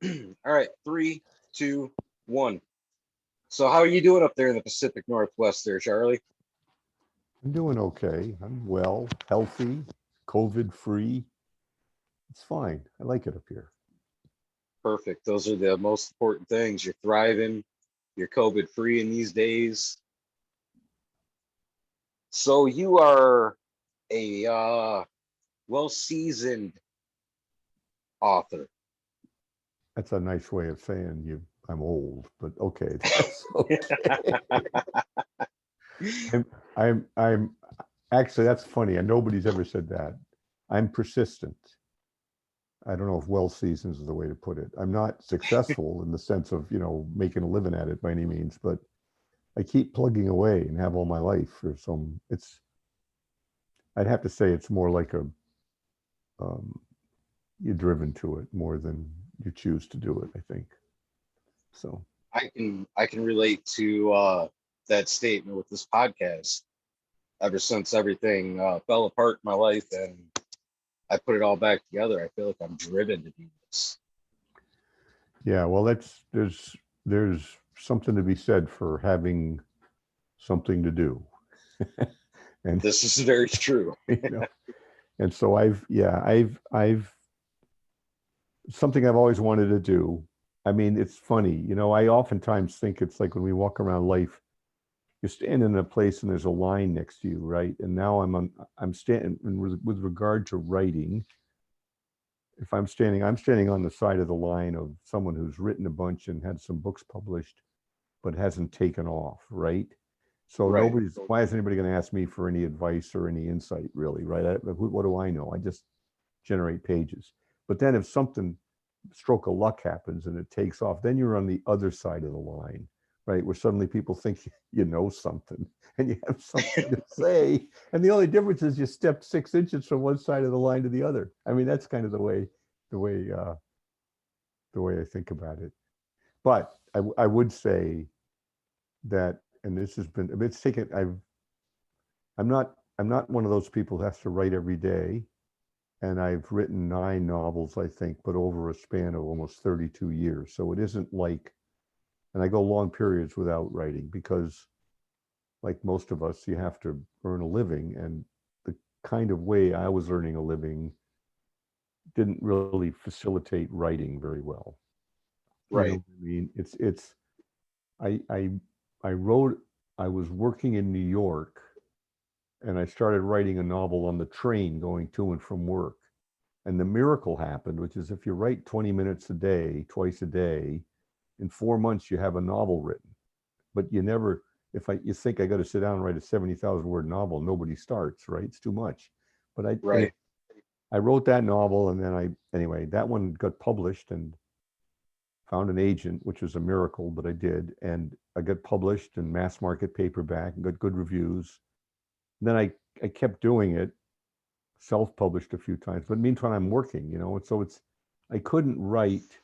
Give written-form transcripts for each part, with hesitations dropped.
All right, three, two, one. So how are you doing up there in the Pacific Northwest there, Charlie? I'm doing okay. I'm well, healthy, COVID free. It's fine. I like it up here. Perfect. Those are the most important things. You're thriving, you're COVID free in these days. So you are a well-seasoned author. That's a nice way of saying you. I'm old, but okay, that's okay. I'm, I'm actually, that's funny. And nobody's ever said that. I'm persistent. I don't know if well seasoned is the way to put it. I'm not successful in the sense of, making a living at it by any means, but I keep plugging away and have all my life for some, I'd have to say it's more like um, you're driven to it more than you choose to do it, I think. So, I can relate to that statement with this podcast. Ever since everything fell apart in my life and I put it all back together, I feel like I'm driven to do this. yeah, well, there's something to be said for having something to do. and This is very true. you know, and so I've something I've always wanted to do. I mean, it's funny, I oftentimes think it's like when we walk around life, you're standing in a place and there's a line next to you, right? And now I'm standing with regard to writing. If I'm standing on the side of the line of someone who's written a bunch and had some books published, but hasn't taken off, right? So Right. why is anybody going to ask me for any advice or any insight, really, right? What do I know? I just generate pages. But then if something stroke of luck happens and it takes off, then you're on the other side of the line, right? Where suddenly people think you know something and you have something to say. And the only difference is you stepped 6 inches from one side of the line to the other. I mean, that's kind of the way, uh, the way I think about it. But I would say that, and this has been, it's taken, I'm not one of those people who has to write every day. And I've written 9 novels, I think, but over a span of almost 32 years. So it isn't like, and I go long periods without writing because, like most of us, you have to earn a living. And the kind of way I was earning a living didn't really facilitate writing very well. You know Right. what I mean? I, I, I wrote, I was working in New York and I started writing a novel on the train going to and from work. And the miracle happened, which is if you write 20 minutes a day, twice a day, in 4 months, you have a novel written. But you never, you think I got to sit down and write a 70,000 word novel, nobody starts, right? It's too much. But anyway, Right. I wrote that novel and then anyway, that one got published and found an agent, which was a miracle, but I did. And I got published in mass market paperback and got good reviews. And then I kept doing it, self-published a few times, but meantime I'm working, and so I couldn't write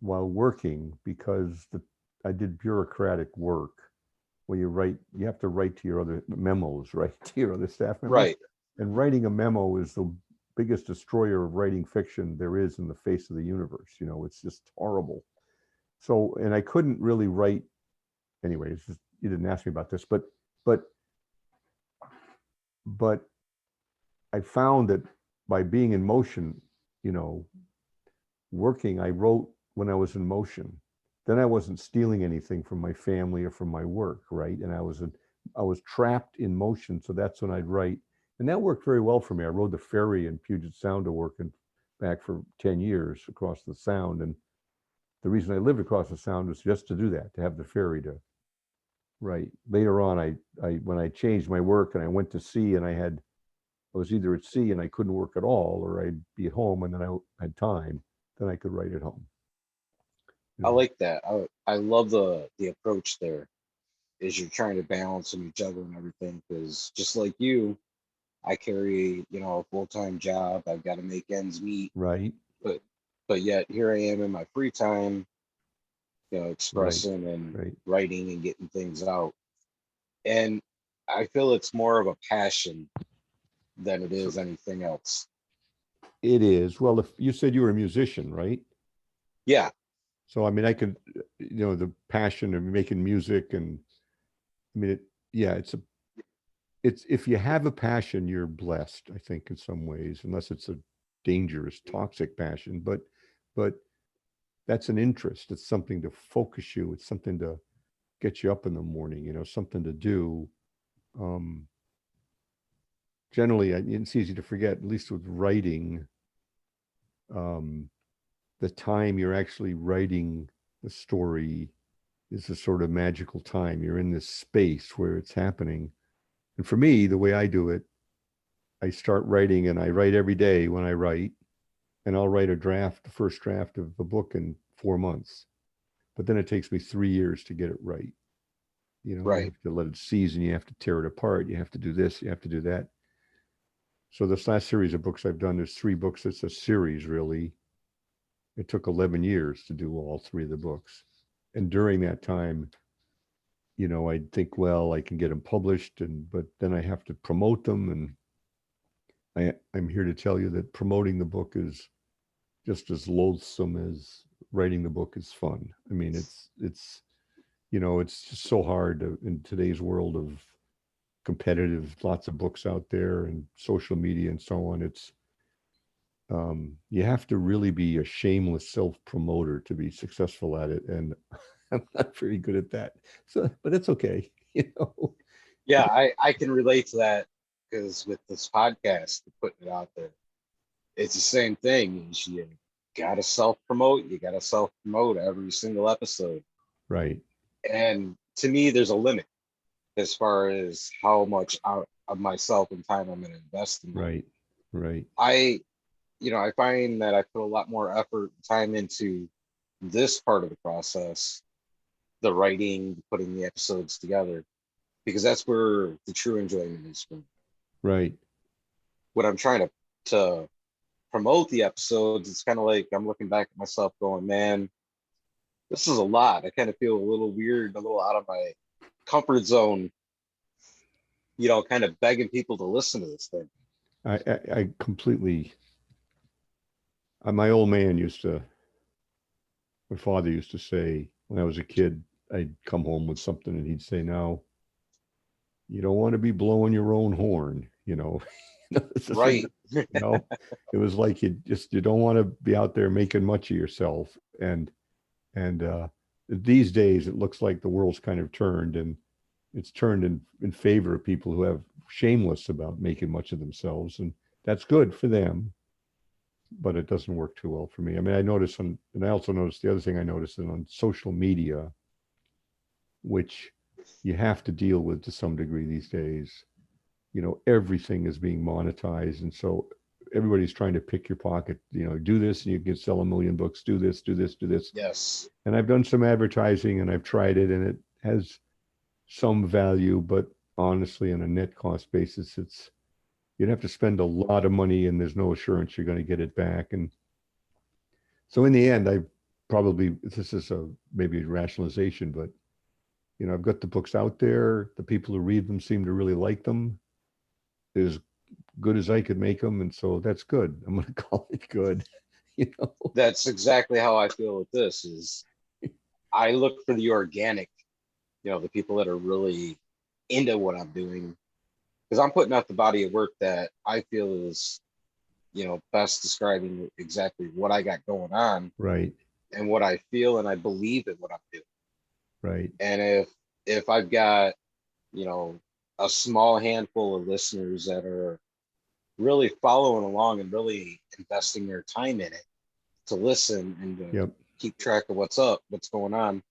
while working because I did bureaucratic work where you have to write to your other memos, right? To your other staff members. Right. And writing a memo is the biggest destroyer of writing fiction there is in the face of the universe. It's just horrible. So, and I couldn't really write anyways, you didn't ask me about this, but but I found that by being in motion, you know, working, I wrote when I was in motion. Then I wasn't stealing anything from my family or from my work, right? And I was trapped in motion, so that's when I'd write, and that worked very well for me. I rode the ferry in Puget Sound to work and back for 10 years across the Sound, and the reason I lived across the Sound was just to do that, to have the ferry to write. Later on, I when I changed my work and I went to sea, and I was either at sea and I couldn't work at all, or I'd be at home and then I had time, then I could write at home. You I know, like that. I love the approach there. Is you're trying to balance and you're juggling everything because just like you, I carry a full time job. I've got to make ends meet, right, but yet here I am in my free time, right, expressing and right. writing and getting things out. And I feel it's more of a passion than it So is anything else. it is. Well, if you said you were a musician, right? Yeah. So, I mean, I could, the passion of making music and I mean, yeah, it's if you have a passion, you're blessed, I think, in some ways, unless it's a dangerous, toxic passion. But that's an interest. It's something to focus you. It's something to get you up in the morning, something to do. Um, Generally, it's easy to forget, at least with writing, um, the time you're actually writing the story is a sort of magical time. You're in this space where it's happening. And for me, the way I do it, I start writing and I write every day when I write, and I'll write the first draft of a book in 4 months. But then it takes me 3 years to get it right. You Right. have to let it season, you have to tear it apart, you have to do this, you have to do that. So this last series of books I've done, there's 3 books. It's a series, really. It took 11 years to do all 3 of the books. And during that time, I'd think, well, I can get them published, but then I have to promote them. And I'm here to tell you that promoting the book is just as loathsome as writing the book is fun. I mean, it's just so hard in today's world of competitive, lots of books out there and social media and so on. You have to really be a shameless self-promoter to be successful at it. And I'm not very good at that. So, but it's okay, Yeah, I can relate to that because with this podcast, putting it out there, it's the same thing. Is you gotta self promote. You gotta self promote every single episode. Right, And to me, there's a limit as far as how much out of myself and time I'm going to invest in that. right, right, I, I find that I put a lot more effort and time into this part of the process, the writing, putting the episodes together, because that's where the true enjoyment is from. right. When I'm trying to promote the episodes, it's kind of like I'm looking back at myself going, man, this is a lot. I kind of feel a little weird, a little out of my comfort zone, kind of begging people to listen to this thing. I completely. My old man my father used to say when I was a kid, I'd come home with something and he'd say, "Now, you don't want to be blowing your own horn, It's the thing, Right. it was like you don't want to be out there making much of yourself. And these days it looks like the world's kind of turned, and it's turned in favor of people who have shameless about making much of themselves, and that's good for them, but it doesn't work too well for me. I mean, and I also noticed the other thing I noticed on social media, which you have to deal with to some degree these days. Everything is being monetized, and so everybody's trying to pick your pocket. Do this and you can sell 1 million books. Do this, do this, do this. Yes. And I've done some advertising and I've tried it, and it has some value, but honestly, on a net cost basis, you'd have to spend a lot of money, and there's no assurance you're going to get it back. And so, in the end, this is maybe a rationalization, but I've got the books out there. The people who read them seem to really like them. As good as I could make them, and so that's good. I'm going to call it good. That's exactly how I feel with this is I look for the organic, the people that are really into what I'm doing, because I'm putting out the body of work that I feel is, best describing exactly what I got going on Right, and what I feel and I believe in what I'm doing. right, And if I've got, a small handful of listeners that are really following along and really investing their time in it to listen and to yep. keep track of what's going on,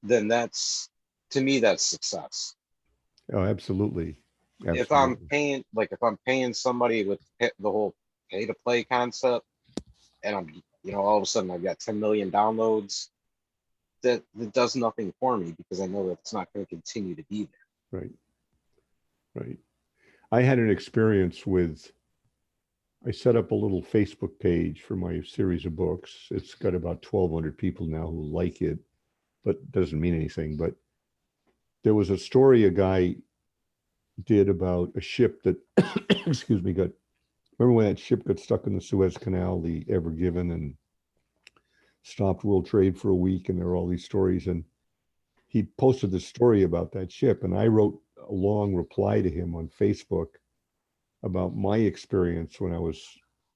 then to me, that's success. Oh, absolutely, If I'm absolutely. paying somebody with the whole pay to play concept, and I'm, all of a sudden I've got 10 million downloads, that does nothing for me because I know that it's not going to continue to be there. Right, right. I had an experience I set up a little Facebook page for my series of books. It's got about 1,200 people now who like it, but doesn't mean anything. But there was a story a guy did about a ship that, excuse me, remember when that ship got stuck in the Suez Canal, the Ever Given, and stopped world trade for a week, and there were all these stories. And he posted this story about that ship, and I wrote a long reply to him on Facebook about my experience when I was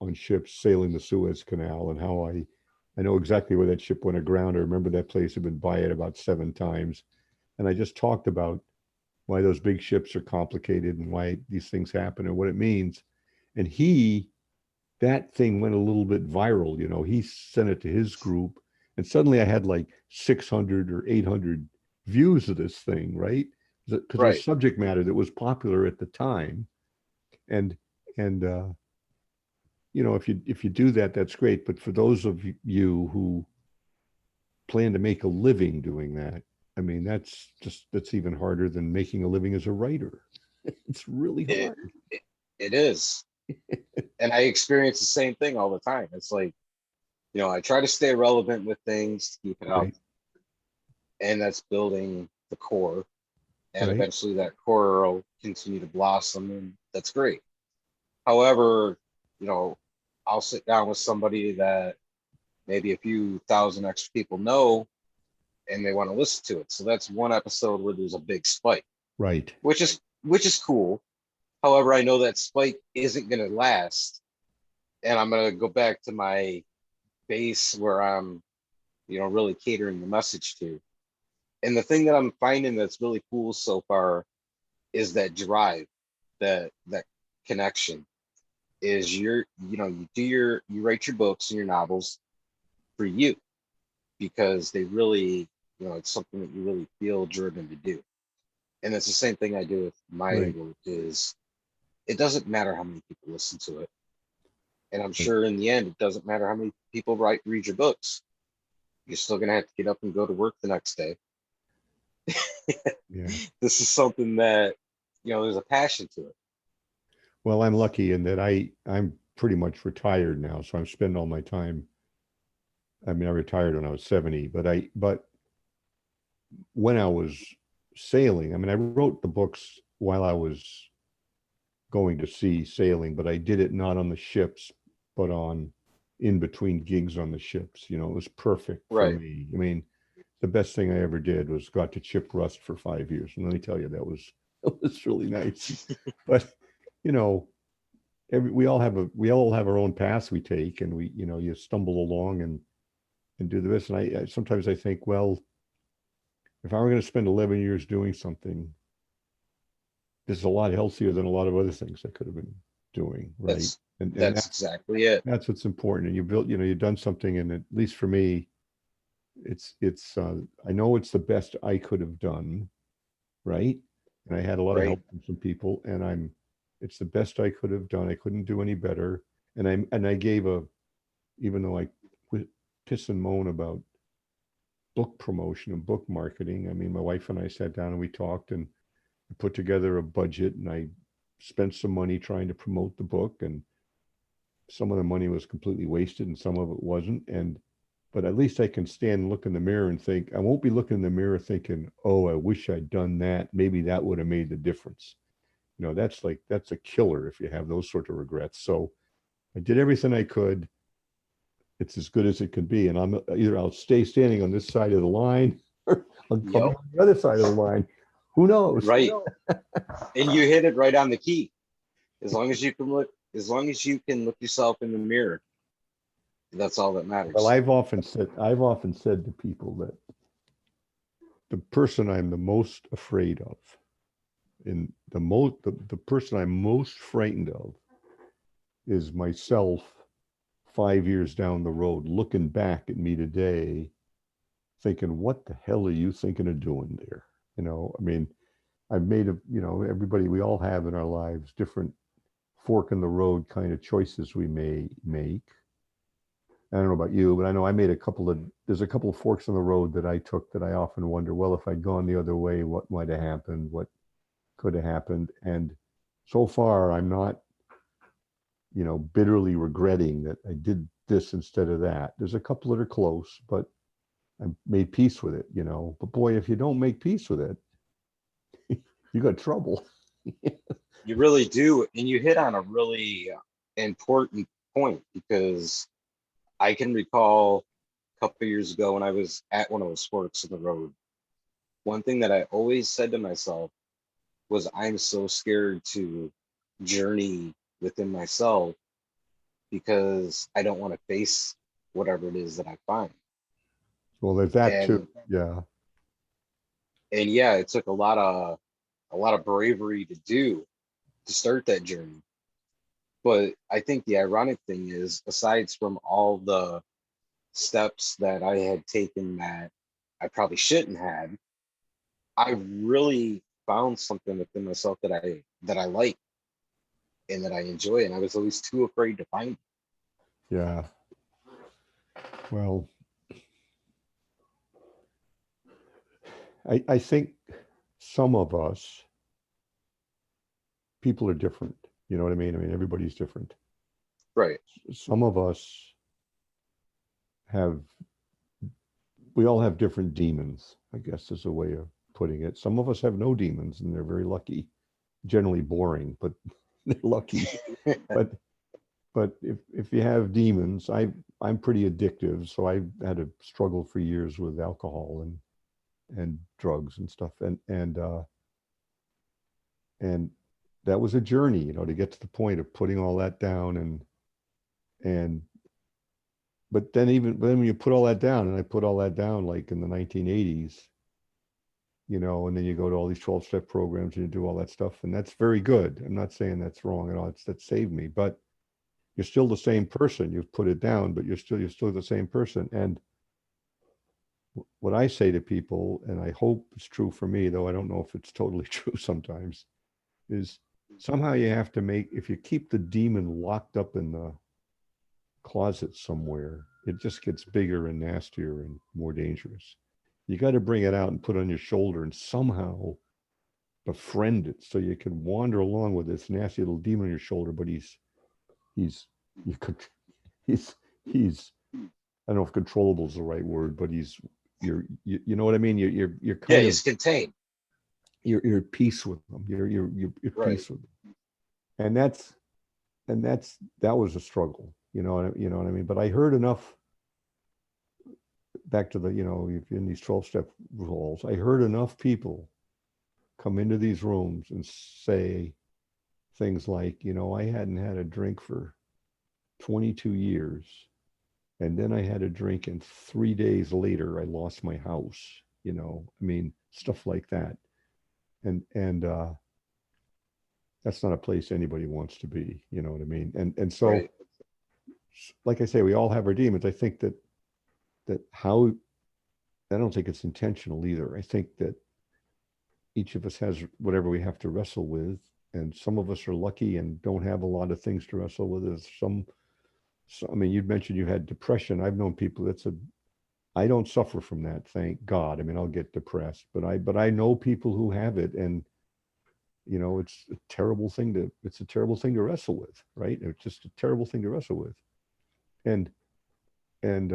on ships sailing the Suez Canal, and how I know exactly where that ship went aground. I remember that place. I've been by it about 7 times. And I just talked about why those big ships are complicated and why these things happen and what it means. And that thing went a little bit viral. He sent it to his group, and suddenly I had like 600 or 800 views of this thing, right? Because it was Right. subject matter that was popular at the time. And, and, if you do that, that's great. But for those of you who plan to make a living doing that, I mean, that's even harder than making a living as a writer. It's really It, hard. it is. And I experience the same thing all the time. It's like, I try to stay relevant with things to keep it up, Right. and that's building the core. And Right. eventually that core will continue to blossom, and that's great. However, I'll sit down with somebody that maybe a few thousand extra people know, and they want to listen to it. So that's one episode where there's a big spike, Right. which is cool. However, I know that spike isn't going to last, and I'm going to go back to my base where I'm, really catering the message to. And the thing that I'm finding that's really cool so far is that drive, that connection. Is you write your books and your novels for you, because they really, it's something that you really feel driven to do. And it's the same thing I do with my Right. work. Is it doesn't matter how many people listen to it, and I'm Right. sure in the end it doesn't matter how many people read your books. You're still gonna have to get up and go to work the next day. Yeah. This is something that, there's a passion to it. Well, I'm lucky in that I'm pretty much retired now, so I'm spending all my time. I mean, I retired when I was 70, but when I was sailing, I mean, I wrote the books while I was going to sea sailing, but I did it not on the ships, but on in between gigs on the ships. It was perfect for Right. me. I mean, the best thing I ever did was got to chip rust for 5 years. And let me tell you, that was that was really nice. But you know, we all have our own paths we take, and you stumble along and do the best. And I sometimes I think, well, if I were going to spend 11 years doing something, this is a lot healthier than a lot of other things I could have been doing, right? That's And that's exactly it. that's what's important. And you've done something, and at least for me, it's I know it's the best I could have done, right? And I had a lot of Right. help from some people, and it's the best I could have done. I couldn't do any better. And I gave even though I quit piss and moan about book promotion and book marketing. I mean, my wife and I sat down and we talked and put together a budget, and I spent some money trying to promote the book, and some of the money was completely wasted and some of it wasn't. But at least I can stand and look in the mirror and think, I won't be looking in the mirror thinking, oh, I wish I'd done that. Maybe that would have made the difference. That's a killer if you have those sort of regrets. So I did everything I could. It's as good as it can be. And I'll stay standing on this side of the line or I'll be Yep. on the other side of the line. Who knows? Right. And you hit it right on the key. As long as you can look yourself in the mirror, that's all that Well, matters. I've often said to people that the person I'm the most afraid of, and the person I'm most frightened of, is myself 5 years down the road, looking back at me today, thinking, "What the hell are you thinking of doing there?" I mean, I've made everybody, we all have in our lives different fork in the road kind of choices we may make. I don't know about you, but I know I made there's a couple of forks in the road that I took that I often wonder, well, if I'd gone the other way, what might have happened? What could have happened? And so far, I'm not, bitterly regretting that I did this instead of that. There's a couple that are close, but I made peace with it. But boy, if you don't make peace with it, you got trouble. You really do, and you hit on a really important point, because I can recall couple of years ago when I was at one of those forks in the road. One thing that I always said to myself was, I'm so scared to journey within myself because I don't want to face whatever it is that I find. Well, there's that And too. Yeah. and yeah, it took a lot of bravery to start that journey. But I think the ironic thing is, aside from all the steps that I had taken that I probably shouldn't have, I really found something within myself that I like and that I enjoy, and I was always too afraid to find it. Yeah. Well, I think some of us, people are different. You know what I mean? I mean, everybody's different. Right. Some of us have, we all have different demons, I guess is a way of putting it. Some of us have no demons and they're very lucky, generally boring, but they're lucky. But if you have demons, I'm pretty addictive, so I had to struggle for years with alcohol and drugs and stuff, and that was a journey, you know, to get to the point of putting all that down and but then when you put all that down, and I put all that down like in the 1980s, you know, and then you go to all these 12-step programs and you do all that stuff, and that's very good. I'm not saying that's wrong at all. That saved me, but you're still the same person. You've put it down, but you're still the same person. And what I say to people, and I hope it's true for me, though I don't know if it's totally true sometimes, is somehow you have to make, if you keep the demon locked up in the closet somewhere, it just gets bigger and nastier and more dangerous. You got to bring it out and put it on your shoulder and somehow befriend it so you can wander along with this nasty little demon on your shoulder, but he's you could he's I don't know if controllable is the right word, but you know what I mean? You're Yeah, kind of it's contained. you're at peace with them. You're at Right. peace with them. And that was a struggle, you know what I mean? But I heard enough, back to the, you know, if in these 12-step rules, I heard enough people come into these rooms and say things like, you know, I hadn't had a drink for 22 years. And then I had a drink, and 3 days later, I lost my house. You know, I mean, stuff like that. And that's not a place anybody wants to be. You know what I mean? And so, Right. like I say, we all have our demons. I think that how I don't think it's intentional either. I think that each of us has whatever we have to wrestle with, and some of us are lucky and don't have a lot of things to wrestle with. There's I mean, you mentioned you had depression. I've known people I don't suffer from that, thank God. I mean, I'll get depressed, but I know people who have it, and you know, it's a terrible thing to wrestle with, right? It's just a terrible thing to wrestle with, and and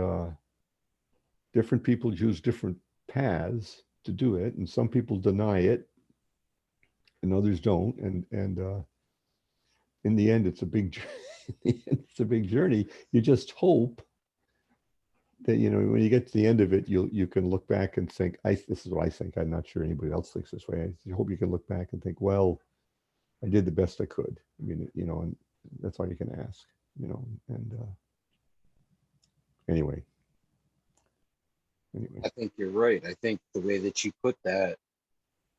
different people use different paths to do it, and some people deny it, and others don't, and in the end, it's a big, it's a big journey. You just hope that, you know, when you get to the end of it, you can look back and think, this is what I think. I'm not sure anybody else thinks this way. I hope you can look back and think, well, I did the best I could. I mean, you know, and that's all you can ask, you know. And anyway, I think you're right. I think the way that you put that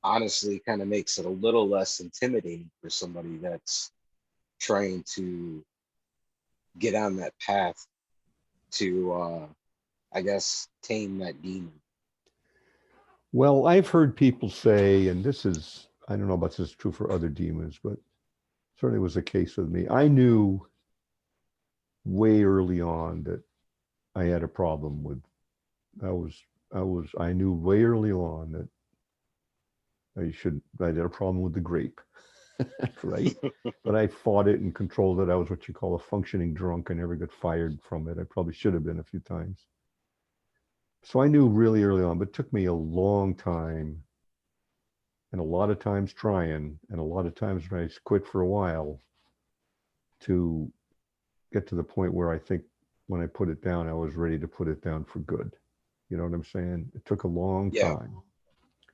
honestly kind of makes it a little less intimidating for somebody that's trying to get on that path to, I guess, tame that demon. well, I've heard people say, and this is, I don't know about this is true for other demons, but certainly was the case with me. I knew way early on that I had a problem with. I was I knew way early on that I had a problem with the grape, right? But I fought it and controlled it. I was what you call a functioning drunk. I never got fired from it. I probably should have been a few times. So I knew really early on, but it took me a long time, and a lot of times trying, and a lot of times when I quit for a while, to get to the point where I think when I put it down, I was ready to put it down for good. You know what I'm saying? It took a long Yeah. time.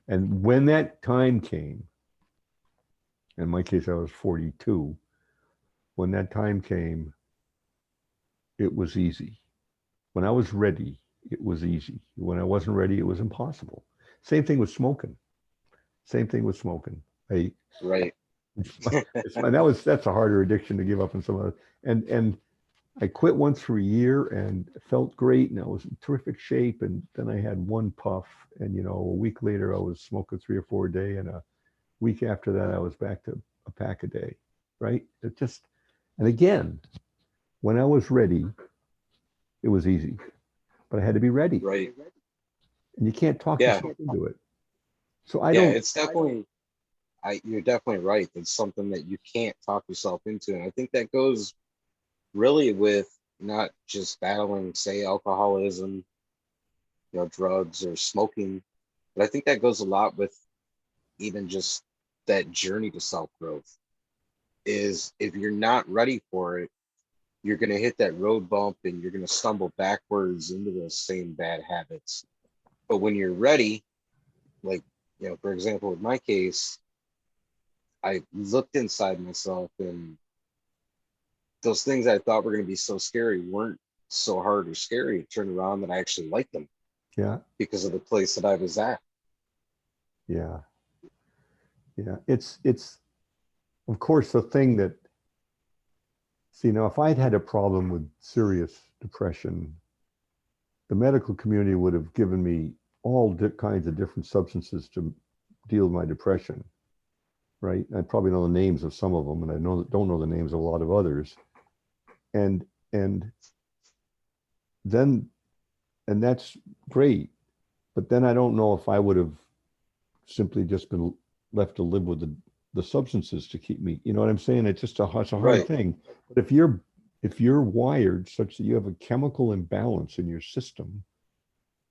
And when that time came, in my case, I was 42. When that time came, it was easy. When I was ready, it was easy. When I wasn't ready, it was impossible. Same thing with smoking. Same thing with smoking. I Right. that's a harder addiction to give up than some other. And I quit once for a year and felt great and I was in terrific shape. And then I had one puff, and a week later I was smoking 3 or 4 a day, and a week after that I was back to a pack a day. Right? It just, and again, when I was ready, it was easy, but I had to be ready. Right. And you can't talk Yeah. yourself into it. So I Yeah. don't. It's definitely. You're definitely right. It's something that you can't talk yourself into, and I think that goes really with not just battling, say, alcoholism, drugs or smoking, but I think that goes a lot with even just that journey to self growth. Is if you're not ready for it, you're going to hit that road bump and you're going to stumble backwards into those same bad habits. But when you're ready, like, for example, with my case, I looked inside myself, and those things I thought were going to be so scary weren't so hard or scary. It turned around that I actually liked them Yeah. because of the place that I was at. Yeah. Yeah. It's of course the thing that, see, now if I'd had a problem with serious depression, the medical community would have given me all kinds of different substances to deal with my depression. Right? I probably know the names of some of them, and I don't know the names of a lot of others. And then, and that's great, but then I don't know if I would have simply just been left to live with the substances to keep me. You know what I'm saying? It's just it's a hard Right. thing. But if you're wired such that you have a chemical imbalance in your system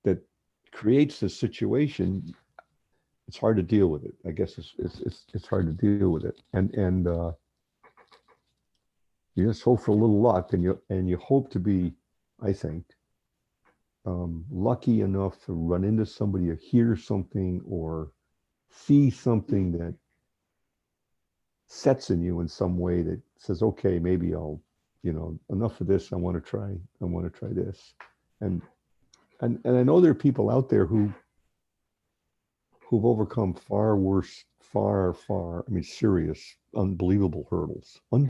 that creates this situation, it's hard to deal with it. I guess it's hard to deal with it, and you just hope for a little luck, and you hope to be, I think, lucky enough to run into somebody or hear something or see something that sets in you in some way that says, okay, maybe I'll, enough of this. I want to try this. And I know there are people out there who've overcome far worse, far, I mean, serious, unbelievable hurdles. But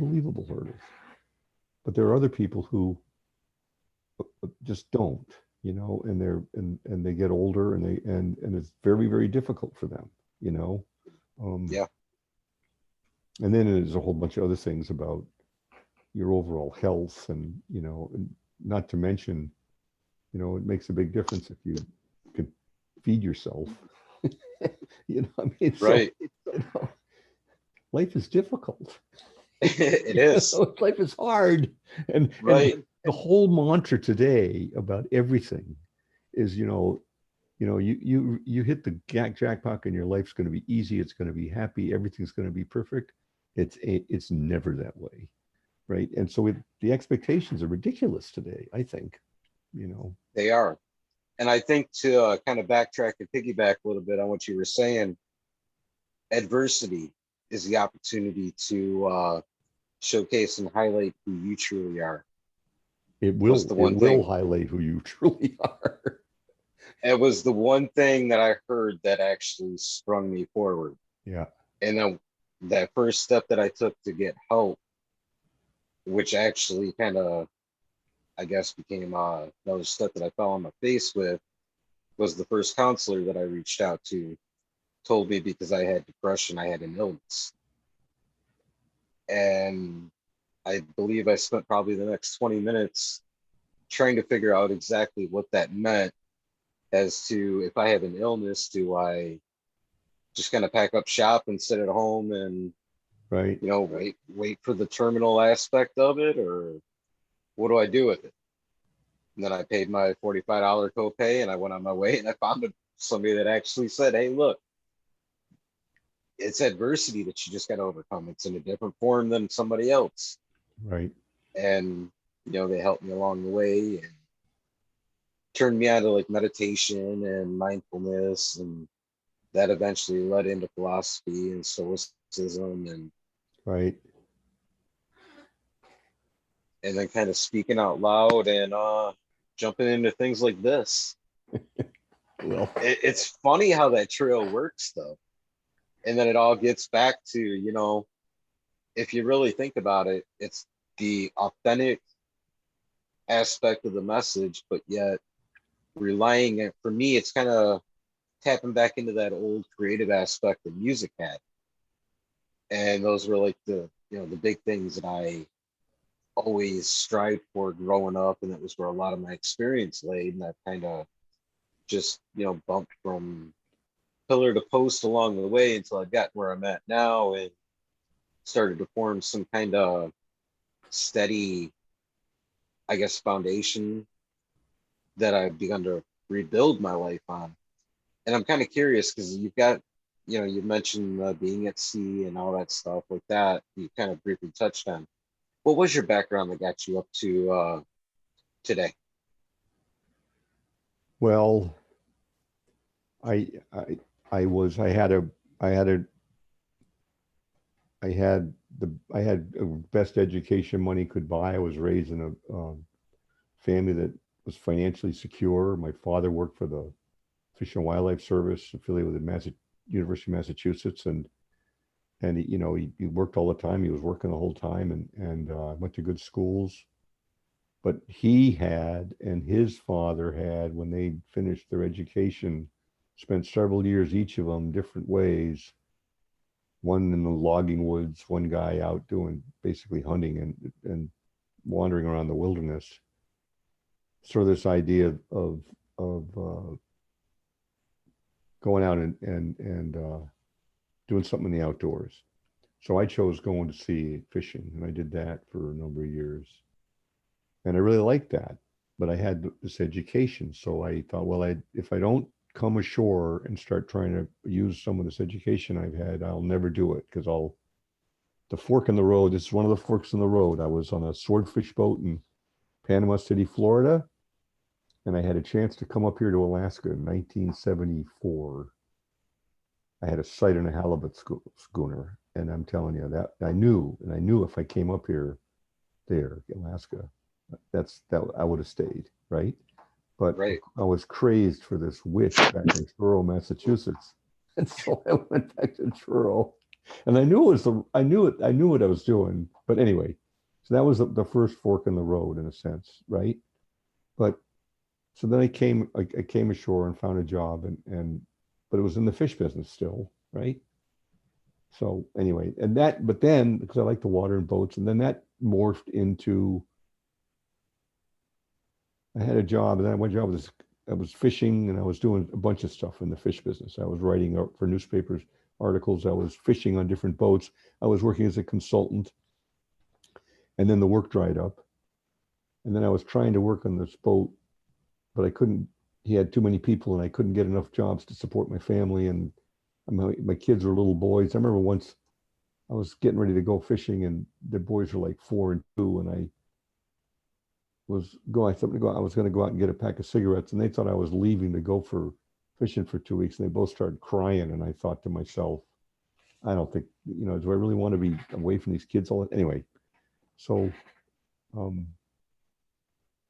there are other people who just don't, and they get older, and it's very, very difficult for them, you know. Yeah. And then there's a whole bunch of other things about your overall health, and not to mention, it makes a big difference if you can feed yourself. I mean, Right. life is difficult. It is. Life is hard, and Right. the whole mantra today about everything is, you hit the jackpot, and your life's going to be easy. It's going to be happy. Everything's going to be perfect. It's never that way, right? And so the expectations are ridiculous today, I think. They are. And I think to kind of backtrack and piggyback a little bit on what you were saying, adversity is the opportunity to showcase and highlight who you truly are. It Was the one will thing. highlight who you truly are. It was the one thing that I heard that actually sprung me forward. Yeah. And then that first step that I took to get help, which actually kind of, I guess, became another step that I fell on my face with, was the first counselor that I reached out to told me because I had depression, I had an illness. And I believe I spent probably the next 20 minutes trying to figure out exactly what that meant, as to, if I have an illness, do I just kind of pack up shop and sit at home and, Right. wait for the terminal aspect of it, or what do I do with it? And then I paid my $45 copay and I went on my way, and I found somebody that actually said, hey, look, it's adversity that you just got to overcome. It's in a different form than somebody else. Right. And they helped me along the way and turned me on to like meditation and mindfulness, and that eventually led into philosophy and stoicism, Right. and then kind of speaking out loud and jumping into things like this. Well, It's funny how that trail works though. And then it all gets back to, if you really think about it, it's the authentic aspect of the message, but yet relying it for me, it's kind of tapping back into that old creative aspect that music had. And those were like the big things that I always strived for growing up. And that was where a lot of my experience laid. And I've kind of just, bumped from pillar to post along the way until I got where I'm at now and started to form some kind of steady, I guess, foundation that I've begun to rebuild my life on. And I'm kind of curious because you've got, you mentioned being at sea and all that stuff like that. You kind of briefly touched on. What was your background that got you up to today? well, I, I, I had a, I had a, I had best education money could buy. I was raised in a family that was financially secure. My father worked for the Fish and Wildlife Service, affiliated with the University of Massachusetts, and he worked all the time. He was working the whole time, and went to good schools. But he had, and his father had, when they finished their education, spent several years, each of them different ways. One in the logging woods, one guy out doing basically hunting and wandering around the wilderness. Sort of this idea of going out and doing something in the outdoors. So I chose going to sea fishing, and I did that for a number of years, and I really liked that. But I had this education, so I thought, well, if I don't come ashore and start trying to use some of this education I've had, I'll never do it because I'll the fork in the road. This is one of the forks in the road. I was on a swordfish boat in Panama City, Florida, and I had a chance to come up here to Alaska in 1974. I had a sight on a halibut schooner, and I'm telling you that I knew if I came up here, Alaska, that I would have stayed, right? But Right. I was crazed for this witch back in Truro, Massachusetts, and so I went back to Truro, and I knew it was I knew what I was doing. But anyway, so that was the first fork in the road in a sense, right? But so then I came ashore and found a job, and but it was in the fish business still, right? So anyway, but then because I like the water and boats, and then that morphed into I had a job, and then one job was I was fishing, and I was doing a bunch of stuff in the fish business. I was writing for newspapers articles. I was fishing on different boats. I was working as a consultant, and then the work dried up, and then I was trying to work on this boat, but I couldn't. He had too many people, and I couldn't get enough jobs to support my family, and my kids were little boys. I remember once I was getting ready to go fishing, and the boys were like 4 and 2, and I was going something to go. I was going to go out and get a pack of cigarettes, and they thought I was leaving to go for fishing for 2 weeks, and they both started crying. And I thought to myself, I don't think do I really want to be away from these kids all anyway? So um,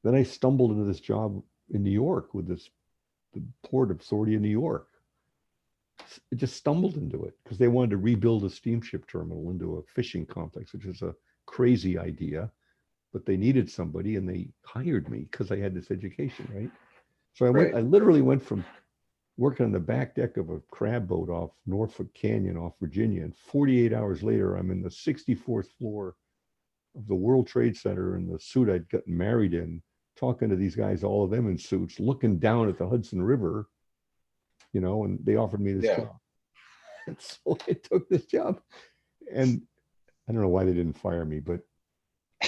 then I stumbled into this job in New York with the Port Authority of New York. It just stumbled into it because they wanted to rebuild a steamship terminal into a fishing complex, which is a crazy idea, but they needed somebody and they hired me because I had this education, right? So Right. I literally went from working on the back deck of a crab boat off Norfolk Canyon off Virginia, and 48 hours later, I'm in the 64th floor of the World Trade Center in the suit I'd gotten married in, talking to these guys, all of them in suits, looking down at the Hudson River, and they offered me this Yeah. job. And so I took this job, and I don't know why they didn't fire me, but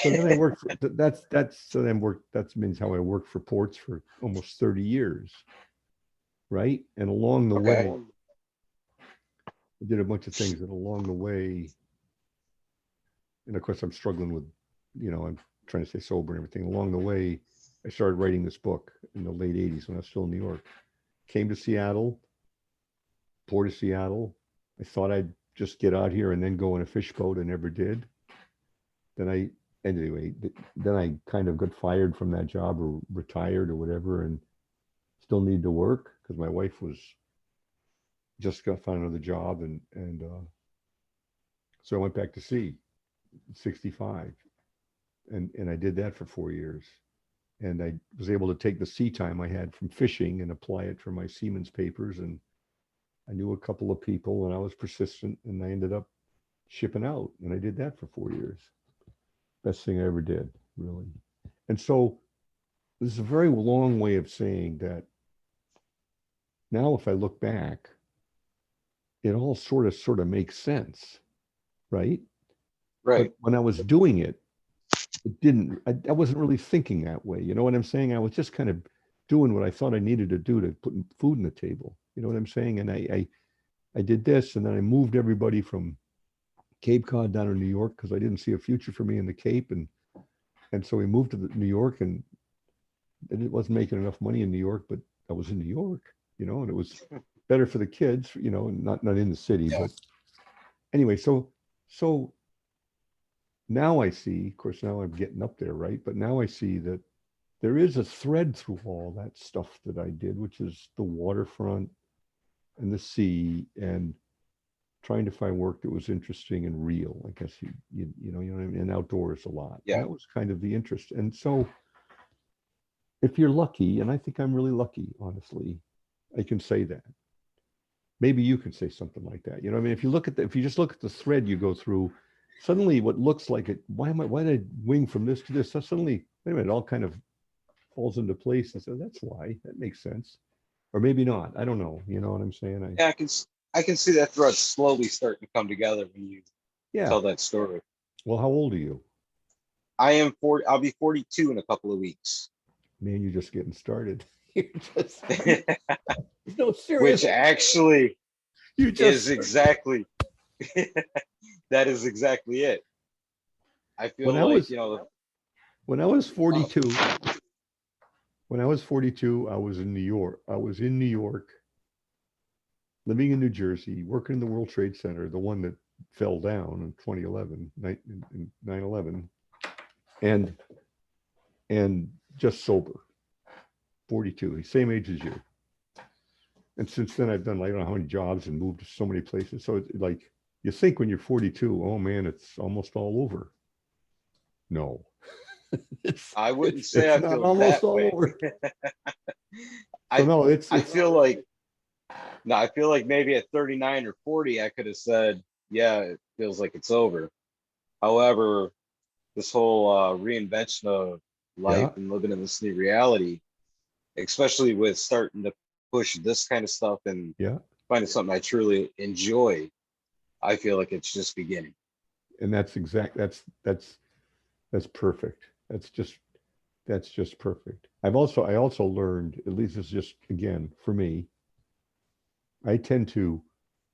so then I worked for that means how I worked for ports for almost 30 years, right? And along the Okay. way, I did a bunch of things, and along the way, and of course I'm struggling with, I'm trying to stay sober and everything. Along the way, I started writing this book in the late 80s when I was still in New York. Came to Seattle, Port of Seattle. I thought I'd just get out here and then go in a fish boat. I never did. Then anyway, then I kind of got fired from that job or retired or whatever, and still need to work because my wife was just got found another job, and so I went back to sea, 65, and I did that for 4 years, and I was able to take the sea time I had from fishing and apply it for my seaman's papers, and I knew a couple of people, and I was persistent, and I ended up shipping out, and I did that for 4 years. Best thing I ever did, really. And so this is a very long way of saying that now if I look back, it all sort of makes sense, right? Right. But when I was doing it, it didn't, I wasn't really thinking that way. You know what I'm saying? I was just kind of doing what I thought I needed to do to put food on the table. You know what I'm saying? And I did this, and then I moved everybody from Cape Cod down to New York because I didn't see a future for me in the Cape. And so we moved to New York, and it wasn't making enough money in New York, but I was in New York, you know, and it was better for the kids, you know, not in the city, Yeah. but anyway, so now I see, of course, now I'm getting up there, right? But now I see that there is a thread through all that stuff that I did, which is the waterfront and the sea and trying to find work that was interesting and real. I guess you know what I mean, and outdoors a lot. Yeah. And that was kind of the interest. And so if you're lucky, and I think I'm really lucky, honestly, I can say that. Maybe you can say something like that. You know what I mean? If you just look at the thread you go through, suddenly what looks like it, why did I wing from this to this? So suddenly, wait a minute, it all kind of falls into place. And so that's why, that makes sense. Or maybe not. I don't know. You know what I'm saying? Yeah, I can see that thread slowly starting to come together when you tell that story. Well, how old are you? I am 40. I'll be 42 in a couple of weeks. Man, you're just getting started. You're just no, seriously. Which actually is exactly that is exactly it. I feel you know, when I was 42, I was in New York. I was in New York, living in New Jersey, working in the World Trade Center, the one that fell down in 2011, 9/11, and just sober, 42, same age as you. And since then, I've done like I don't know how many jobs and moved to so many places. So it's like you think when you're 42, oh man, it's almost all over. No, I wouldn't say it's I feel almost that all way. over. I feel like maybe at 39 or 40, I could have said, yeah, it feels like it's over. However, this whole reinvention of life and living in this new reality, especially with starting to push this kind of stuff and finding something I truly enjoy, I feel like it's just beginning. And that's perfect. That's just perfect. I also learned, at least it's just, again, for me, I tend to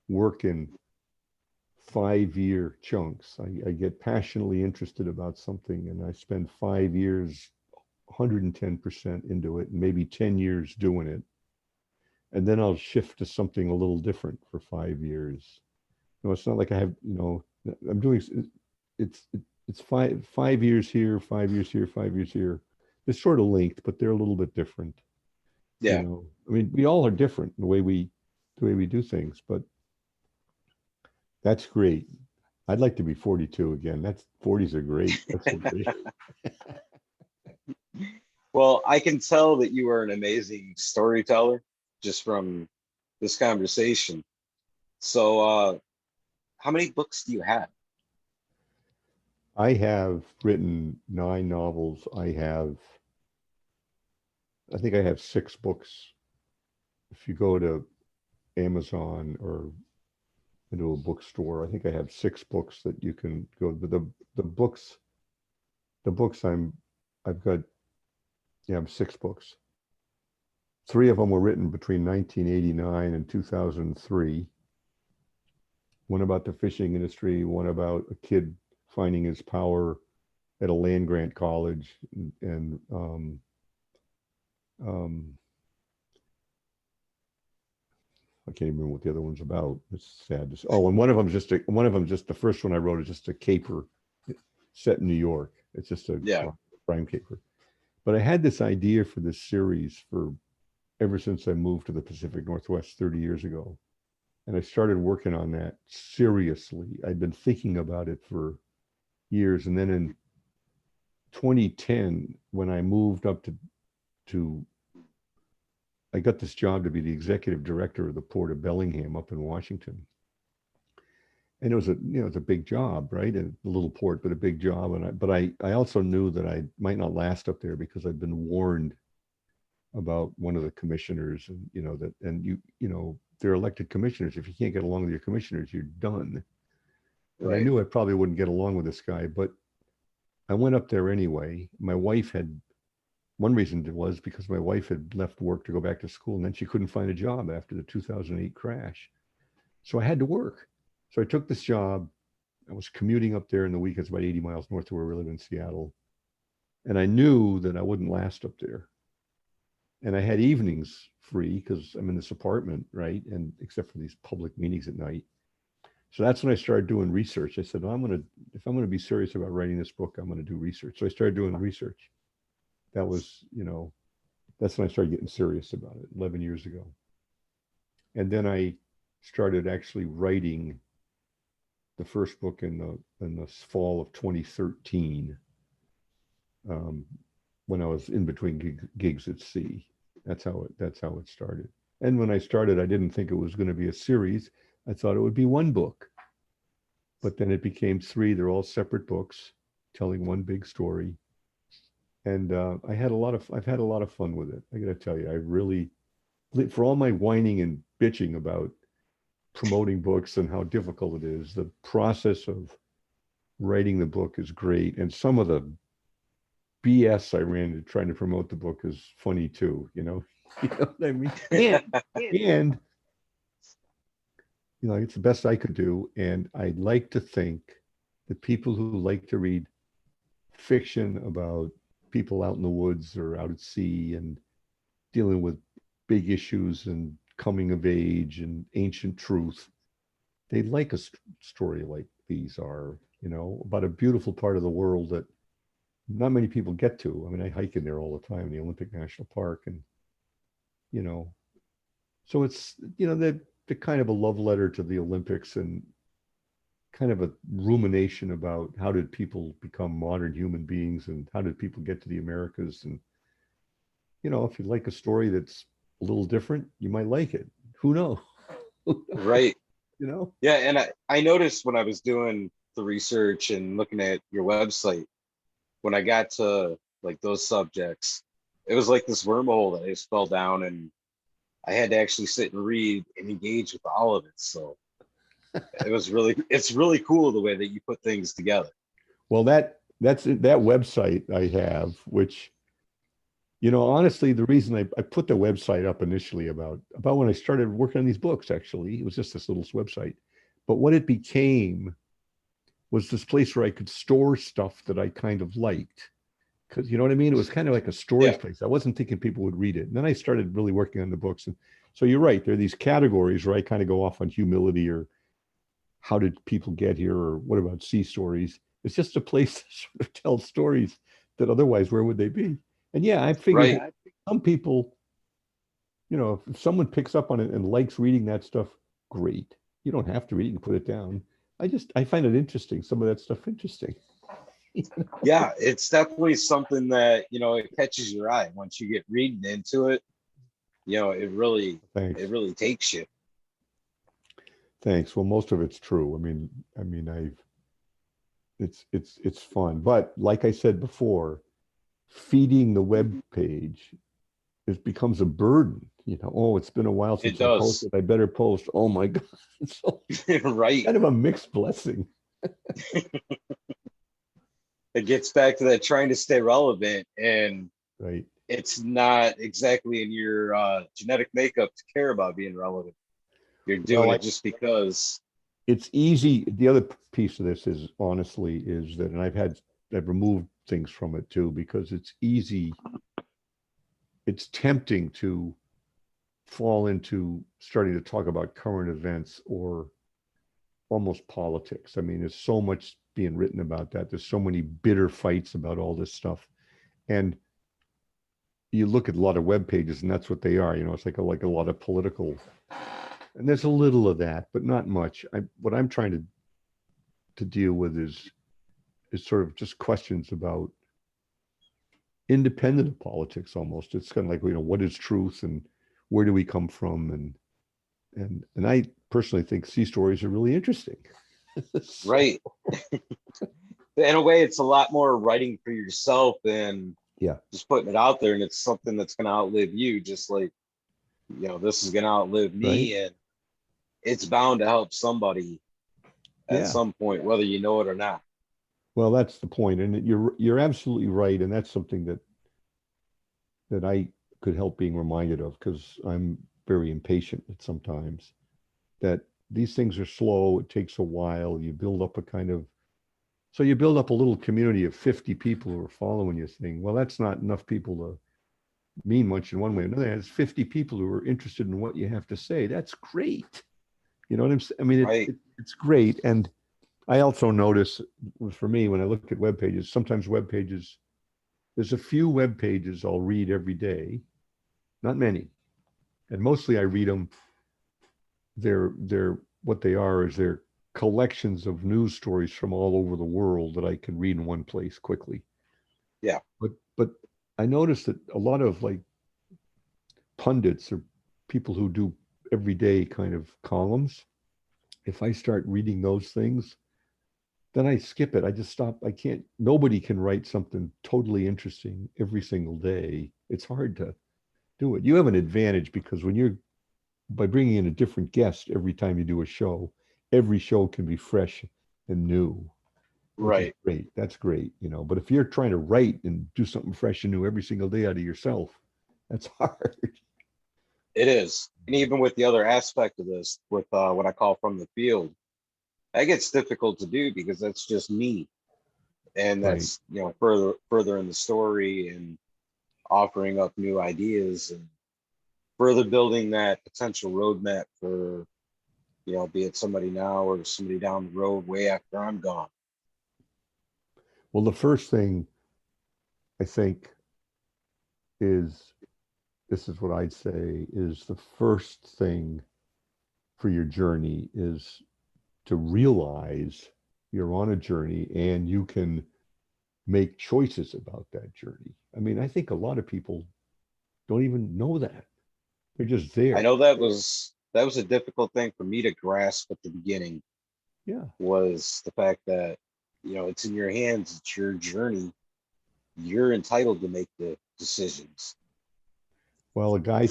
work in 5-year chunks. I get passionately interested about something and I spend 5 years, 110% into it, and maybe 10 years doing it. And then I'll shift to something a little different for 5 years. You know, it's not like I have, you know, I'm doing, it's 5 years here, 5 years here, 5 years here. They're sort of linked, but they're a little bit different. Yeah. You know, I mean, we all are different in the way we do things, but that's great. I'd like to be 42 again. 40s are great. That's so great. Well, I can tell that you are an amazing storyteller just from this conversation. So, how many books do you have? I have written 9 novels. I think I have 6 books. If you go to Amazon or into a bookstore, I think I have 6 books that you can go. But the books I've got, I have 6 books. 3 of them were written between 1989 and 2003. One about the fishing industry, one about a kid finding his power at a land grant college, and um, I can't even remember what the other one's about. It's sad to say. Oh, and one of them just the first one I wrote is just a caper set in New York. It's just a Yeah. crime caper. But I had this idea for this series for ever since I moved to the Pacific Northwest 30 years ago. And I started working on that seriously. I'd been thinking about it for years. And then in 2010, when I moved up to I got this job to be the executive director of the Port of Bellingham up in Washington. And it was it's a big job, right? A little port, but a big job. But I also knew that I might not last up there because I'd been warned about one of the commissioners, and they're elected commissioners. If you can't get along with your commissioners, you're done. And I knew I probably wouldn't get along with this guy, but I went up there anyway. My wife had, one reason was because my wife had left work to go back to school, and then she couldn't find a job after the 2008 crash. So I had to work. So I took this job. I was commuting up there in the weekends, about 80 miles north of where we live in Seattle. And I knew that I wouldn't last up there. And I had evenings free because I'm in this apartment, right? And except for these public meetings at night. So that's when I started doing research. I said, well, if I'm going to be serious about writing this book, I'm going to do research. So I started doing research. That was, that's when I started getting serious about it 11 years ago. And then I started actually writing the first book in the fall of 2013, when I was in between gigs at sea. That's how it started. And when I started, I didn't think it was going to be a series. I thought it would be one book, but then it became three. They're all separate books telling one big story. And I've had a lot of fun with it. I got to tell you, I really, for all my whining and bitching about promoting books and how difficult it is, the process of writing the book is great. And some of the BS I ran into trying to promote the book is funny too, you know what I mean? And it's the best I could do. And I like to think that people who like to read fiction about people out in the woods or out at sea and dealing with big issues and coming of age and ancient truth, they like a story like these are, about a beautiful part of the world that not many people get to. I mean, I hike in there all the time in the Olympic National Park, and so it's the kind of a love letter to the Olympics and kind of a rumination about how did people become modern human beings and how did people get to the Americas. And if you like a story that's a little different, you might like it. Who knows? Right. Yeah, and I noticed when I was doing the research and looking at your website, when I got to like those subjects, it was like this wormhole that I just fell down, and I had to actually sit and read and engage with all of it. So it's really cool the way that you put things together. Well, that's that website I have, which, honestly, the reason I put the website up initially about when I started working on these books, actually, it was just this little website. But what it became was this place where I could store stuff that I kind of liked. Because, you know what I mean? It was kind of like a storage place. I wasn't thinking people would read it. And then I started really working on the books. And so you're right. There are these categories where I kind of go off on humility or how did people get here or what about sea stories? It's just a place to sort of tell stories that otherwise, where would they be? And yeah, I figured some people, if someone picks up on it and likes reading that stuff, great. You don't have to read and put it down. I find it interesting. Some of that stuff interesting. Yeah, it's definitely something that, it catches your eye once you get reading into it. It really takes you. Thanks. Well, most of it's true. It's fun. But like I said before, feeding the web page, it becomes a burden. It's been a while since I posted. I better post. Oh my God. So right. Kind of a mixed blessing. It gets back to that trying to stay relevant, and right. It's not exactly in your genetic makeup to care about being relevant. You're doing it just because. It's easy. The other piece of this is honestly is that, and I've had I've removed things from it too, because it's easy. It's tempting to fall into starting to talk about current events or almost politics. I mean, there's so much being written about that. There's so many bitter fights about all this stuff. And you look at a lot of web pages and that's what they are. It's like a lot of political, and there's a little of that, but not much. What I'm trying to deal with is sort of just questions about independent of politics almost. It's kind of like, what is truth and where do we come from? And I personally think sea stories are really interesting. So, Right. In a way, it's a lot more writing for yourself than yeah, just putting it out there, and it's something that's going to outlive you. Just like, this is going to outlive me, right. and it's bound to help somebody at Yeah. some point, whether you know it or not. Well, that's the point, and you're absolutely right, and that's something that I could help being reminded of, because I'm very impatient at sometimes. That these things are slow. It takes a while. You build up you build up a little community of 50 people who are following your thing. Well, that's not enough people to mean much in one way or another. It's 50 people who are interested in what you have to say. That's great. You know what I'm saying? I mean, Right. it's great. And I also notice, for me, when I look at web pages, sometimes web pages, there's a few web pages I'll read every day, not many. And mostly I read them. They're what they are is they're collections of news stories from all over the world that I can read in one place quickly. Yeah. But I noticed that a lot of like pundits or people who do everyday kind of columns, if I start reading those things, then I skip it. I just stop. I can't, nobody can write something totally interesting every single day. It's hard to do it. You have an advantage because by bringing in a different guest every time you do a show, every show can be fresh and new, which is Right. great. That's great, But if you're trying to write and do something fresh and new every single day out of yourself, that's hard. It is. And even with the other aspect of this, with what I call from the field, that gets difficult to do because that's just me. And Right. that's, further in the story and offering up new ideas and further building that potential roadmap for, be it somebody now or somebody down the road way after I'm gone. Well, the first thing I think is, this is what I'd say, is the first thing for your journey is to realize you're on a journey and you can make choices about that journey. I mean, I think a lot of people don't even know that. They're just I there. know that was a difficult thing for me to grasp at the beginning, Yeah. was the fact that, it's in your hands, it's your journey. You're entitled to make the decisions. Well, a guy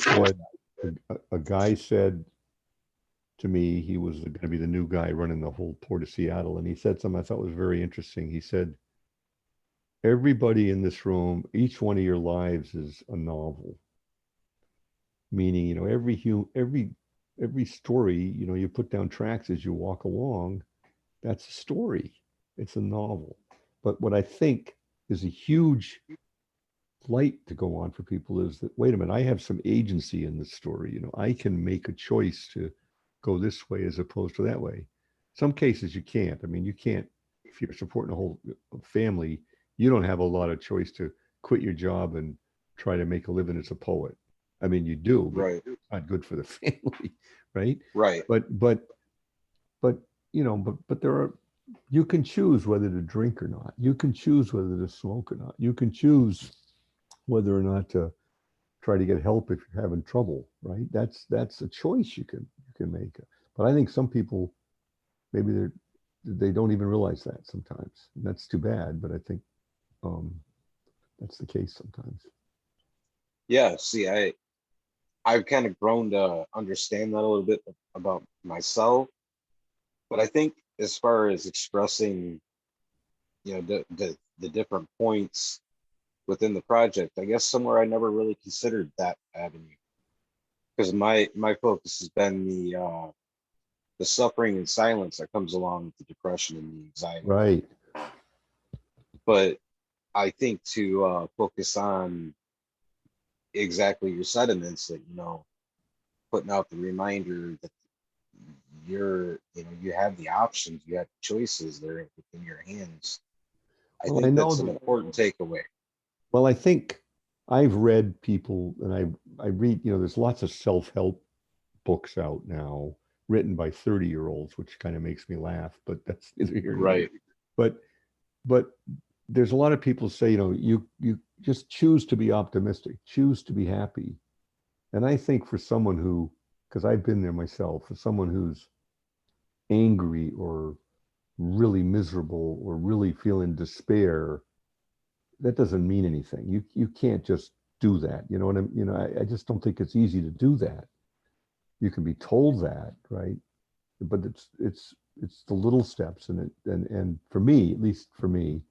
said to me, he was going to be the new guy running the whole Port of Seattle. And he said something I thought was very interesting. He said, everybody in this room, each one of your lives is a novel. Meaning, every story, you put down tracks as you walk along. That's a story. It's a novel. But what I think is a huge light to go on for people is that, wait a minute, I have some agency in this story. I can make a choice to go this way as opposed to that way. Some cases you can't. I mean, you can't, if you're supporting a whole family, you don't have a lot of choice to quit your job and try to make a living as a poet. I mean, you do, but Right. it's not good for the family, right? Right. But but there are, you can choose whether to drink or not. You can choose whether to smoke or not. You can choose whether or not to try to get help if you're having trouble, right? That's a choice you can make. But I think some people, maybe they don't even realize that sometimes. And that's too bad, but I think um, that's the case sometimes. Yeah. See, I've kind of grown to understand that a little bit about myself, but I think as far as expressing, the different points within the project, I guess somewhere I never really considered that avenue, because my focus has been the suffering and silence that comes along with the depression and the anxiety. Right. But I think to focus on exactly your sentiments, that putting out the reminder that you have the options, you have choices, they're within your hands. I Well, I think know that's an important takeaway. well, I think I've read people, and I read, there's lots of self-help books out now written by 30-year-olds, which kind of makes me laugh, but that's neither here nor there. Right. But but there's a lot of people say, you just choose to be optimistic, choose to be happy. And I think for someone who, because I've been there myself, for someone who's angry or really miserable or really feeling despair, that doesn't mean anything. You can't just do that. You know what I'm, I just don't think it's easy to do that. You can be told that, right? But it's the little steps, and for me, at least for me,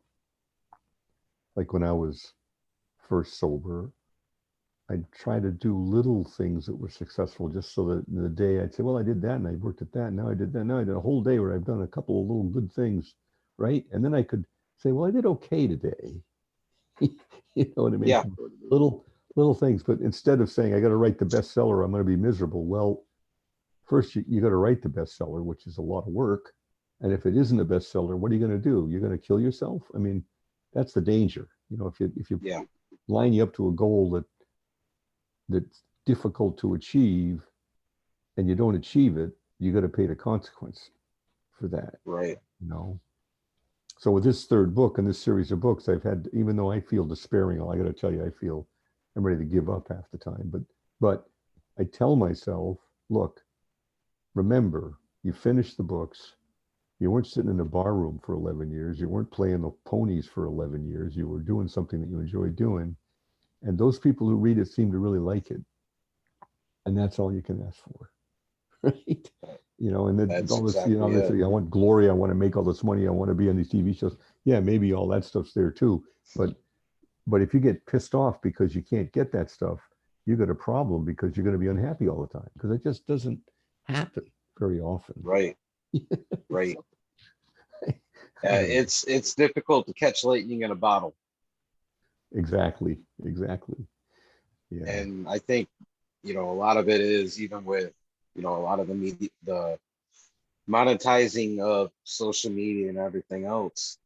like when I was first sober, I'd try to do little things that were successful, just so that in the day I'd say, well, I did that and I worked at that. Now I did that. Now I did a whole day where I've done a couple of little good things, right? And then I could say, well, I did okay today. You know what I mean? Yeah. Little things. But instead of saying I got to write the bestseller, I'm going to be miserable. Well, first you got to write the bestseller, which is a lot of work. And if it isn't a bestseller, what are you going to do? You're going to kill yourself? I mean, that's the danger. If you Yeah. line you up to a goal that's difficult to achieve and you don't achieve it, you got to pay the consequence for that. Right. You know. So with this third book and this series of books, I've had, even though I feel despairing, I got to tell you, I'm ready to give up half the time. But I tell myself, look, remember, you finished the books. You weren't sitting in a bar room for 11 years. You weren't playing the ponies for 11 years. You were doing something that you enjoyed doing. And those people who read it seem to really like it. And that's all you can ask for. Right? And then That's all this, exactly they it. say, I want glory. I want to make all this money. I want to be on these TV shows. Yeah, maybe all that stuff's there too. But if you get pissed off because you can't get that stuff, you got a problem, because you're going to be unhappy all the time, because it just doesn't happen very often. Right. Right. Anyway, It's difficult to catch lightning in a bottle. exactly. Yeah. And I think, a lot of it is even with, a lot of the media, the monetizing of social media and everything else.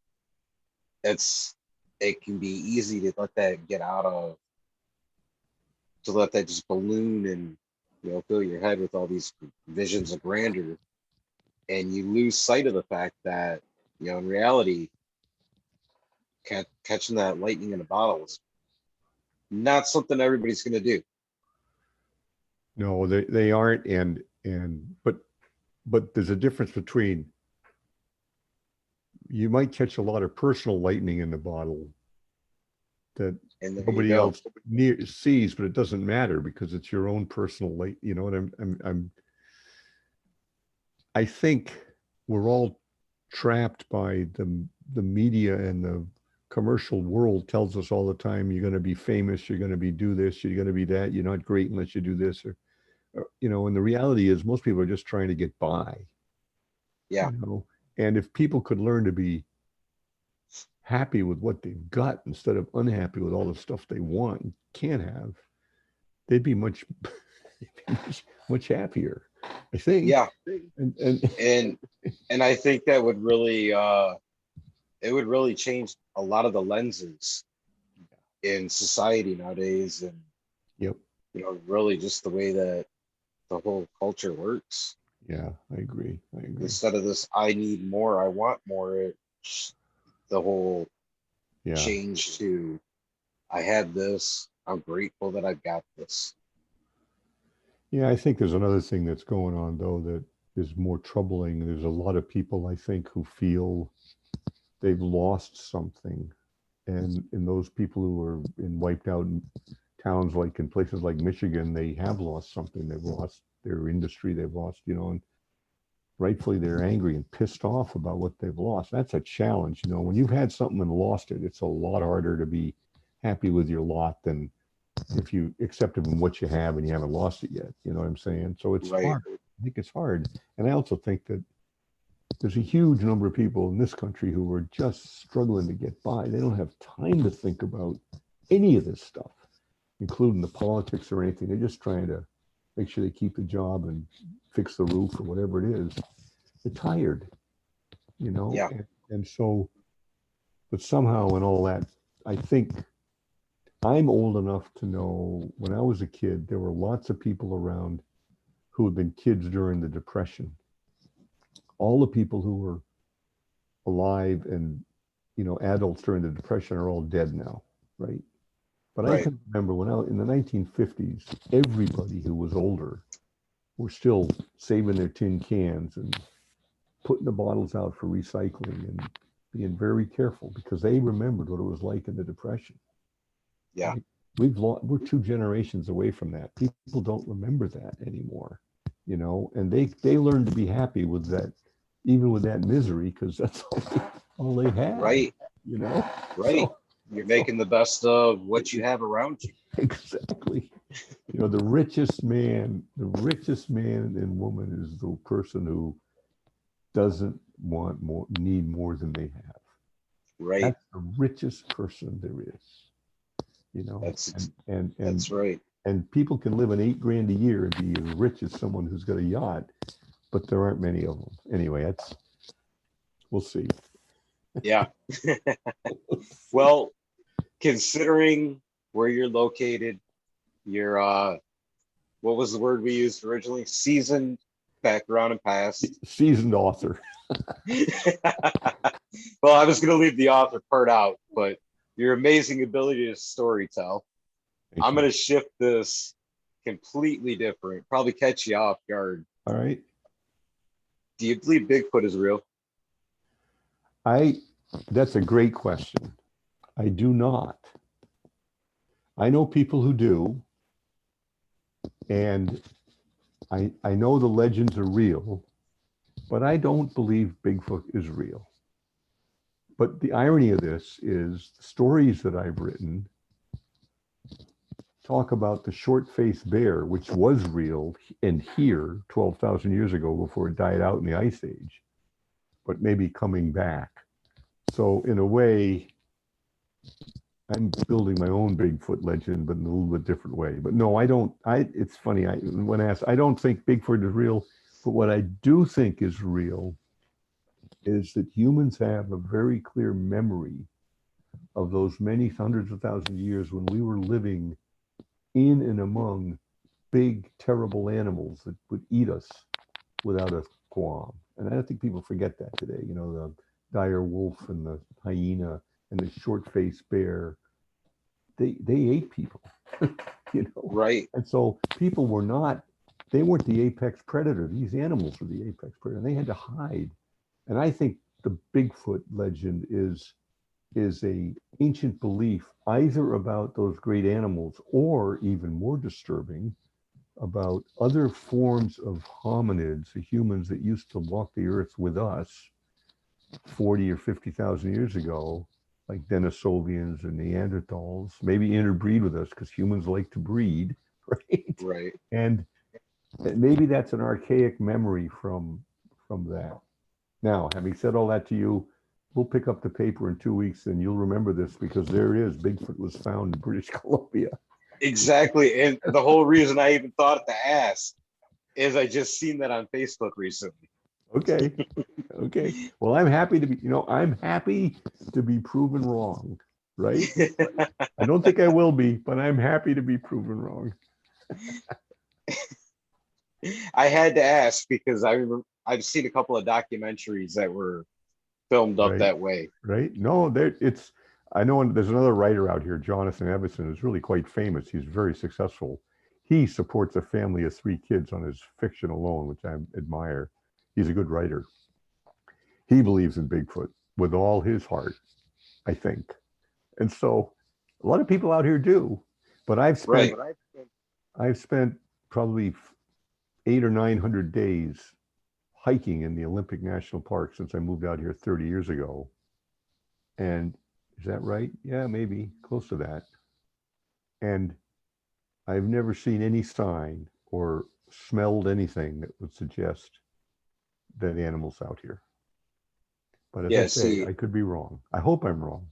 It can be easy to let that get out of, to let that just balloon and, fill your head with all these visions of grandeur. And you lose sight of the fact that, in reality, catching that lightning in a bottle is not something everybody's going to do. No, they aren't. But there's a difference between, you might catch a lot of personal lightning in the bottle that And there you nobody go. else sees, but it doesn't matter because it's your own personal light. You know what I think we're all trapped by the media, and the commercial world tells us all the time, you're going to be famous, you're going to be do this, you're going to be that, you're not great unless you do this, and the reality is most people are just trying to get by. Yeah. And if people could learn to be happy with what they've got instead of unhappy with all the stuff they want and can't have, they'd be much happier, I think. Yeah. And And I think that would really it would really change a lot of the lenses in society nowadays, and yep. really just the way that the whole culture works. Yeah, I agree. Instead of this, I need more, I want more, the whole Yeah. change to, I have this, I'm grateful that I've got this. Yeah, I think there's another thing that's going on though that is more troubling. There's a lot of people, I think, who feel they've lost something. And in those people who are wiped out in towns, like in places like Michigan, they have lost something. They've lost their industry. They've lost, and rightfully they're angry and pissed off about what they've lost. That's a challenge. When you've had something and lost it, it's a lot harder to be happy with your lot than if you accepted what you have and you haven't lost it yet. You know what I'm saying? So it's Right. hard. I think it's hard. And I also think that there's a huge number of people in this country who are just struggling to get by. They don't have time to think about any of this stuff, including the politics or anything. They're just trying to make sure they keep the job and fix the roof or whatever it is. They're tired, you know? Yeah. And so, but somehow in all that, I think I'm old enough to know when I was a kid, there were lots of people around who had been kids during the Depression. All the people who were alive and, you know, adults during the Depression are all dead now, right? But I Right. can remember when in the 1950s, everybody who was older were still saving their tin cans and putting the bottles out for recycling and being very careful because they remembered what it was like in the Depression. Yeah. Right? We're 2 generations away from that. People don't remember that anymore, you know, and they learned to be happy with that, even with that misery, because that's all they had. Right. You know. Right. So, You're making the best of what you have around you. exactly. You know, the richest man and woman is the person who doesn't want more, need more than they have. Right. That's the richest person there is. You know, and that's right. and people can live on $8,000 a year and be as rich as someone who's got a yacht, but there aren't many of them. Anyway, we'll see. Yeah. Well, considering where you're located, you're what was the word we used originally? Seasoned background and past. Seasoned author. Well, I was going to leave the author part out, but your amazing ability to storytell. I'm going to shift this completely different, probably catch you off guard. All right. Do you believe Bigfoot is real? That's a great question. I do not. I know people who do, and I know the legends are real, but I don't believe Bigfoot is real. But the irony of this is the stories that I've written talk about the short-faced bear, which was real and here 12,000 years ago before it died out in the Ice Age, but maybe coming back. So in a way, I'm building my own Bigfoot legend, but in a little bit different way. But no, I don't. It's funny. When asked, I don't think Bigfoot is real. But what I do think is real is that humans have a very clear memory of those many hundreds of thousands of years when we were living in and among big, terrible animals that would eat us without a qualm. And I don't think people forget that today. You know, the dire wolf and the hyena and the short-faced bear, they ate people, you know. Right. And so people they weren't the apex predator. These animals were the apex predator, and they had to hide. And I think the Bigfoot legend is a ancient belief either about those great animals or even more disturbing about other forms of hominids, the humans that used to walk the earth with us 40 or 50,000 years ago, like Denisovians and Neanderthals, maybe interbreed with us because humans like to breed, right? Right. And maybe that's an archaic memory from that. Now, having said all that to you, we'll pick up the paper in 2 weeks and you'll remember this because there it is. Bigfoot was found in British Columbia. Exactly. And the whole reason I even thought to ask is I just seen that on Facebook recently. Okay. Okay. Well, I'm happy to be proven wrong, right? I don't think I will be, but I'm happy to be proven wrong. I had to ask because I've seen a couple of documentaries that were filmed up that way. Right? No, I know there's another writer out here, Jonathan Evison, who's really quite famous. He's very successful. He supports a family of 3 kids on his fiction alone, which I admire. He's a good writer. He believes in Bigfoot with all his heart, I think. And so a lot of people out here do, but I've spent probably 800 or 900 days hiking in the Olympic National Park since I moved out here 30 years ago. And is that right? Yeah, maybe close to that. And I've never seen any sign or smelled anything that would suggest that animals out here. But as I Yeah, say, see, I could be wrong. I hope I'm wrong.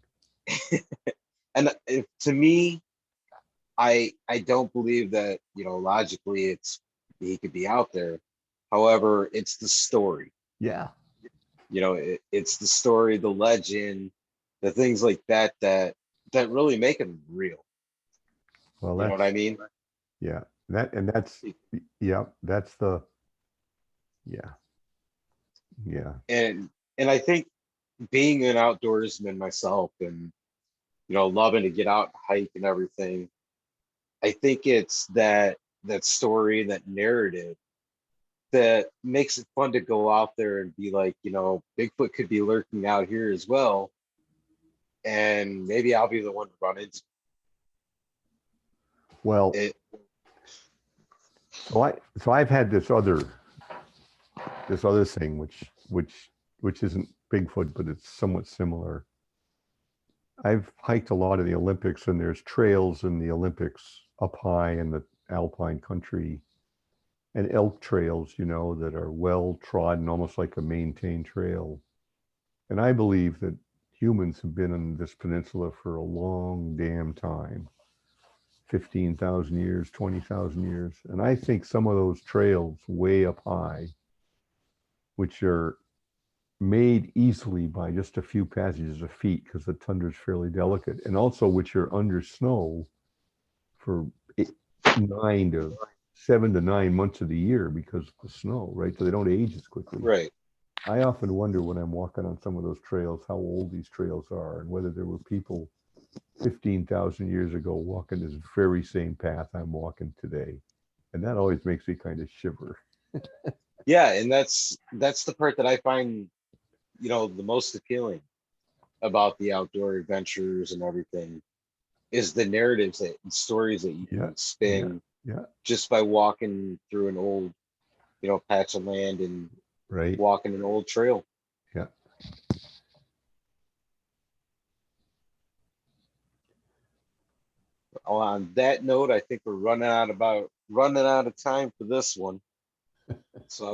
and to me, I don't believe that, logically he could be out there. However, it's the story. Yeah. It's the story, the legend, the things like that really make him real. Well, You know what I mean? yeah. Yeah, that's yeah. Yeah. And I think being an outdoorsman myself and loving to get out and hike and everything, I think it's that story, that narrative that makes it fun to go out there and be like, Bigfoot could be lurking out here as well, and maybe I'll be the one to run into Well, it. so I've had this other thing which isn't Bigfoot, but it's somewhat similar. I've hiked a lot of the Olympics, and there's trails in the Olympics up high in the alpine country, and elk trails, that are well trodden, almost like a maintained trail. And I believe that humans have been on this peninsula for a long damn time, 15,000 years, 20,000 years. And I think some of those trails way up high, which are made easily by just a few passages of feet because the tundra is fairly delicate, and also which are under snow for 7 to 9 months of the year because of the snow, right? So they don't age as quickly. Right. I often wonder when I'm walking on some of those trails how old these trails are and whether there were people 15,000 years ago walking this very same path I'm walking today. And that always makes me kind of shiver. Yeah, and that's the part that I find, the most appealing about the outdoor adventures and everything is the narratives and stories that you Yeah, can spin yeah, just by walking through an old, patch of land and right. walking an old trail. Yeah. On that note, I think we're running out of time for this one. So I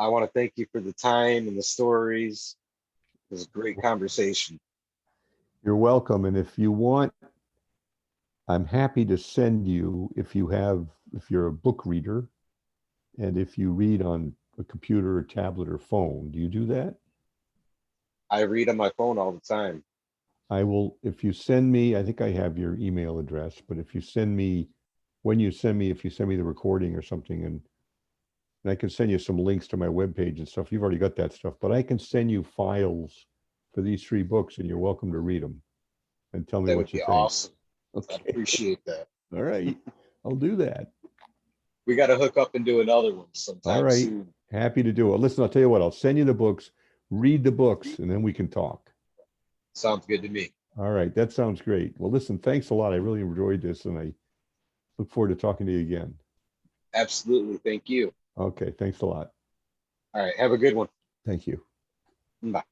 want to thank you for the time and the stories. It was a great conversation. You're welcome. And if you want, I'm happy to send you, if you're a book reader, and if you read on a computer or tablet or phone. Do you do that? I read on my phone all the time. I will, if you send me, I think I have your email address, but if you send me, if you send me the recording or something, and I can send you some links to my webpage and stuff. You've already got that stuff, but I can send you files for these 3 books, and you're welcome to read them and tell me That would what you be think. awesome. I'd Okay. appreciate that. All right. I'll do that. We got to hook up and do another one All sometime right. soon. Happy to do it. Listen, I'll tell you what, I'll send you the books, read the books, and then we can talk. Sounds good to me. All right. That sounds great. Well, listen, thanks a lot. I really enjoyed this, and I look forward to talking to you again. Absolutely. Thank you. Okay. Thanks a lot. All right. Have a good one. Thank you. Bye.